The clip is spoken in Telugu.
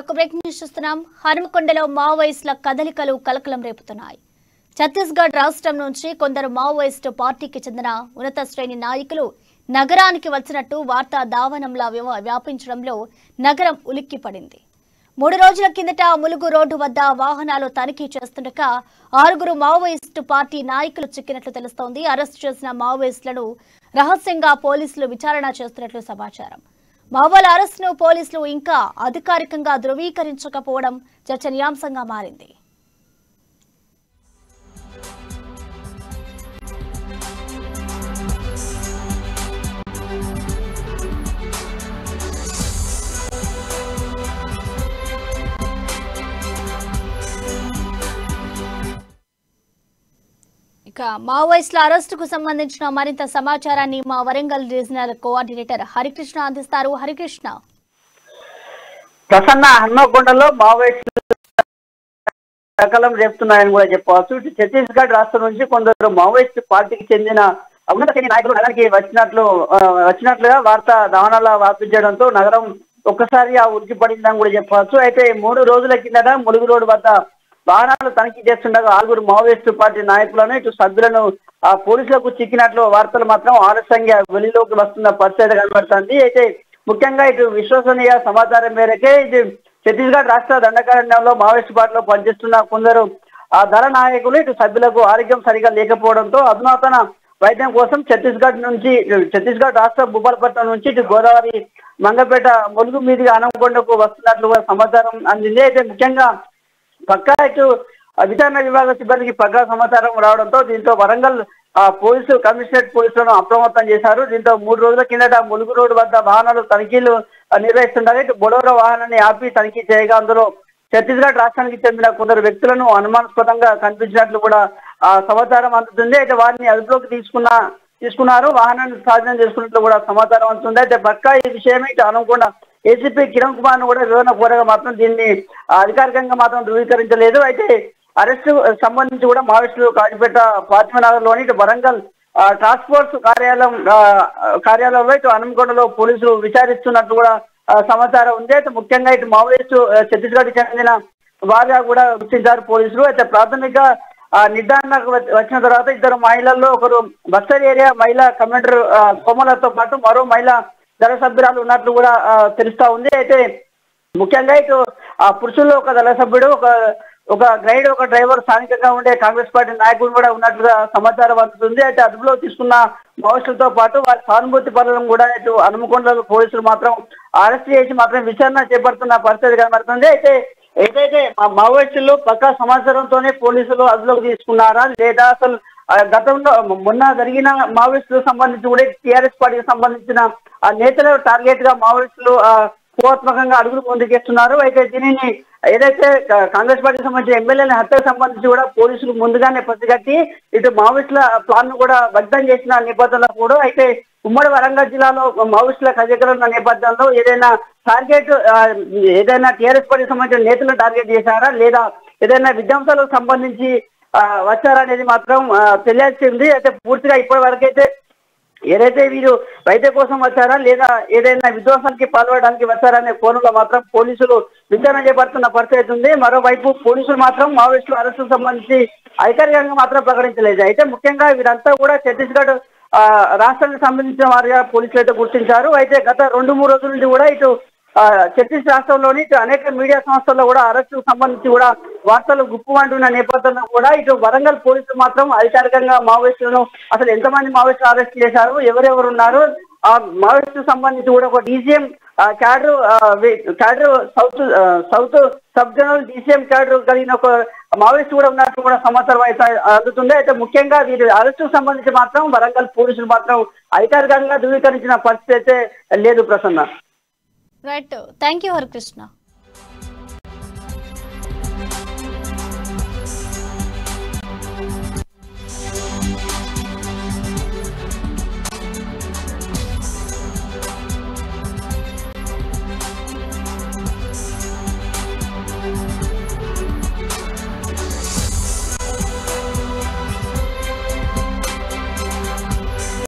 మరొక బ్రేకింగ్ న్యూస్ చూస్తున్నాం. హనుమకొండలో మావోయిస్టుల కదలికలు కలకలం రేపుతున్నాయి. ఛత్తీస్గఢ్ రాష్ట్రం నుంచి కొందరు మావోయిస్టు పార్టీకి చెందిన ఉన్నత శ్రేణి నాయకులు నగరానికి వచ్చినట్టు వార్తా దావనంలా వ్యాపించడంలో నగరం ఉలిక్కిపడింది. 3 రోజుల కిందట ములుగు రోడ్డు వద్ద వాహనాలు తనిఖీ చేస్తుండగా 6 మావోయిస్టు పార్టీ నాయకులు చిక్కినట్లు తెలుస్తోంది. అరెస్టు చేసిన మావోయిస్టులను రహస్యంగా పోలీసులు విచారణ చేస్తున్నట్లు సమాచారం. మావోల అరెస్టును పోలీసులు ఇంకా అధికారికంగా ధృవీకరించకపోవడం చర్చనీయాంశంగా మారింది. ఇక మావోయిస్టుల అరెస్టుకు సంబంధించిన మరింత సమాచారాన్ని మా వరంగల్ రీజనల్ కోఆర్డినేటర్ హరికృష్ణ అందిస్తారు. హరికృష్ణ, ప్రసన్న హన్మకొండలో మావోయిస్టులు సకలం రేపుతున్నాయని కూడా చెప్పవచ్చు. ఛత్తీస్గఢ్ రాష్ట్రం నుంచి కొందరు మావోయిస్టు పార్టీకి చెందిన ఉన్నత శ్రేణి నాయకులు నగరానికి వచ్చినట్లుగా వార్తా దావనాల వ్యాపించడంతో నగరం ఒక్కసారిగా ఉలిక్కిపడిందని కూడా చెప్పవచ్చు. అయితే 3 రోజుల కిందట ములుగు రోడ్డు వద్ద వాహనాలు తనిఖీ చేస్తుండగా 6 మావోయిస్టు పార్టీ నాయకులను ఇటు సభ్యులను పోలీసులకు చిక్కినట్లు వార్తలు మాత్రం ఆలస్యంగా వెలుగులోకి వస్తున్న పరిస్థితి కనబడుతుంది. అయితే ముఖ్యంగా ఇటు విశ్వసనీయ సమాచారం మేరకే ఇటు ఛత్తీస్గఢ్ రాష్ట్ర దండకారణ్యంలో మావోయిస్టు పార్టీలో పనిచేస్తున్న కొందరు దళ నాయకులు ఇటు సభ్యులకు ఆరోగ్యం సరిగా లేకపోవడంతో అధునాతన వైద్యం కోసం ఛత్తీస్గఢ్ రాష్ట్ర భూపాలపట్నం నుంచి ఇటు గోదావరి మంగపేట ములుగు మీదుగా హనుమకొండకు వస్తున్నట్లు సమాచారం అందింది. అయితే ముఖ్యంగా పక్కా ఇటు విచారణ విభాగ సిబ్బందికి పక్కా సమాచారం రావడంతో దీంతో వరంగల్ పోలీసు కమిషనరేట్ పోలీసులను అప్రమత్తం చేశారు. దీంతో 3 రోజుల కిందట ములుగు రోడ్డు వద్ద వాహనాలు తనిఖీలు నిర్వహిస్తుండగా ఇటు బొడోర వాహనాన్ని ఆపి తనిఖీ చేయగా అందులో ఛత్తీస్గఢ్ రాష్ట్రానికి చెందిన కొందరు వ్యక్తులను అనుమానాస్పదంగా కనిపించినట్లు కూడా సమాచారం అందుతుంది. అయితే వారిని అదుపులోకి తీసుకున్నారు. వాహనాన్ని స్వాధీనం చేసుకున్నట్లు కూడా సమాచారం అందుతుంది. అయితే పక్కా ఈ విషయమే ఇటు హనుమకొండ ఏసీపీ కిరణ్ కుమార్ ను కూడా వివరణ కోరగా మాత్రం దీన్ని అధికారికంగా మాత్రం ధృవీకరించలేదు. అయితే అరెస్టు సంబంధించి కూడా మావోయిస్టులు కాజీపేట ఫాతిమానగర్ లోని ఇటు వరంగల్ టాస్క్ ఫోర్స్ కార్యాలయంలో ఇటు హనుమకొండలో పోలీసులు విచారిస్తున్నట్లు కూడా సమాచారం ఉంది. అయితే ముఖ్యంగా ఇటు మావోయిస్టు ఛత్తీస్గఢ్ చెందిన వారిగా కూడా గుర్తించారు పోలీసులు. అయితే ప్రాథమిక నిర్ధారణకు వచ్చిన తర్వాత 2 మహిళల్లో ఒకరు బస్తర్ ఏరియా మహిళా కమాండర్ కోమలతో పాటు మరో మహిళా దళ సభ్యురాలు ఉన్నట్లు కూడా తెలుస్తా ఉంది. అయితే ముఖ్యంగా ఇటు పురుషుల్లో ఒక దళ సభ్యుడు, ఒక గైడ్, ఒక డ్రైవర్, స్థానికంగా ఉండే కాంగ్రెస్ పార్టీ నాయకులు కూడా ఉన్నట్లుగా సమాచారం అందుతుంది. అయితే అదుపులో తీసుకున్న మావోయిస్టులతో పాటు వారి సానుభూతి పరులను కూడా ఇటు హనుమకొండలో పోలీసులు మాత్రం అరెస్ట్ చేసి మాత్రం విచారణ చేపడుతున్న పరిస్థితి కనబడుతుంది. అయితే ఏదైతే మావోయిస్టులు పక్కా సమాచారంతోనే పోలీసులు అదుపులోకి తీసుకున్నారా లేదా అసలు గతంలో మొన్న జరిగిన మావోయిస్టులకు సంబంధించి కూడా టీఆర్ఎస్ పార్టీకి సంబంధించిన నేతలు టార్గెట్ గా మావోయిస్టులు వ్యూహాత్మకంగా అడుగులు ముందుకేస్తున్నారు. అయితే దీనిని ఏదైతే కాంగ్రెస్ పార్టీకి సంబంధించిన ఎమ్మెల్యేల హత్యకు సంబంధించి కూడా పోలీసులు ముందుగానే పసిగట్టి ఇటు మావోయిస్టుల ప్లాన్ ను కూడా భగ్నం చేసిన నేపథ్యంలో కూడా అయితే ఉమ్మడి వరంగల్ జిల్లాలో మావోయిస్టుల కజకరణ నేపథ్యంలో ఏదైనా టార్గెట్ ఏదైనా టీఆర్ఎస్ పార్టీకి సంబంధించిన నేతలను టార్గెట్ చేశారా లేదా ఏదైనా విధ్వంసాలకు సంబంధించి వచ్చారనేది మాత్రం తెలియాల్సింది. అయితే పూర్తిగా ఇప్పటి వరకైతే ఏదైతే వీరు వైద్య కోసం వచ్చారా లేదా ఏదైనా విధ్వంసానికి పాల్పడడానికి వచ్చారనే కోణంలో మాత్రం పోలీసులు విచారణ చేపడుతున్న పరిస్థితి ఉంది. మరోవైపు పోలీసులు మాత్రం మావోయిస్టుల అరెస్టుకు సంబంధించి అధికారికంగా మాత్రం ప్రకటించలేదు. అయితే ముఖ్యంగా వీరంతా కూడా ఛత్తీస్గఢ్ రాష్ట్రానికి సంబంధించిన వారిగా పోలీసులు అయితే గుర్తించారు. అయితే గత 2-3 రోజుల నుండి కూడా ఇటు ఛత్తీస్గఢ్ రాష్ట్రంలోని అనేక మీడియా సంస్థల్లో కూడా అరెస్టుకు సంబంధించి కూడా వార్తలు గుప్పుమంటున్న నేపథ్యంలో కూడా ఇటు వరంగల్ పోలీసులు మాత్రం అధికారికంగా మావోయిస్టులను అసలు ఎంతమంది మావోయిస్టులు అరెస్ట్ చేశారు, ఎవరెవరు ఉన్నారు, ఆ మావోయిస్టుకు సంబంధించి కూడా ఒక DCM cadre south sub general DCM cadre కలిగిన ఒక మావోయిస్టు కూడా ఉన్నట్టు కూడా సమాచారం అయితే అందుతుంది. అయితే ముఖ్యంగా వీరి అరెస్టుకు సంబంధించి మాత్రం వరంగల్ పోలీసులు మాత్రం అధికారికంగా ధృవీకరించిన పరిస్థితి అయితే లేదు. Prasanna, right, thank you Harikrishna.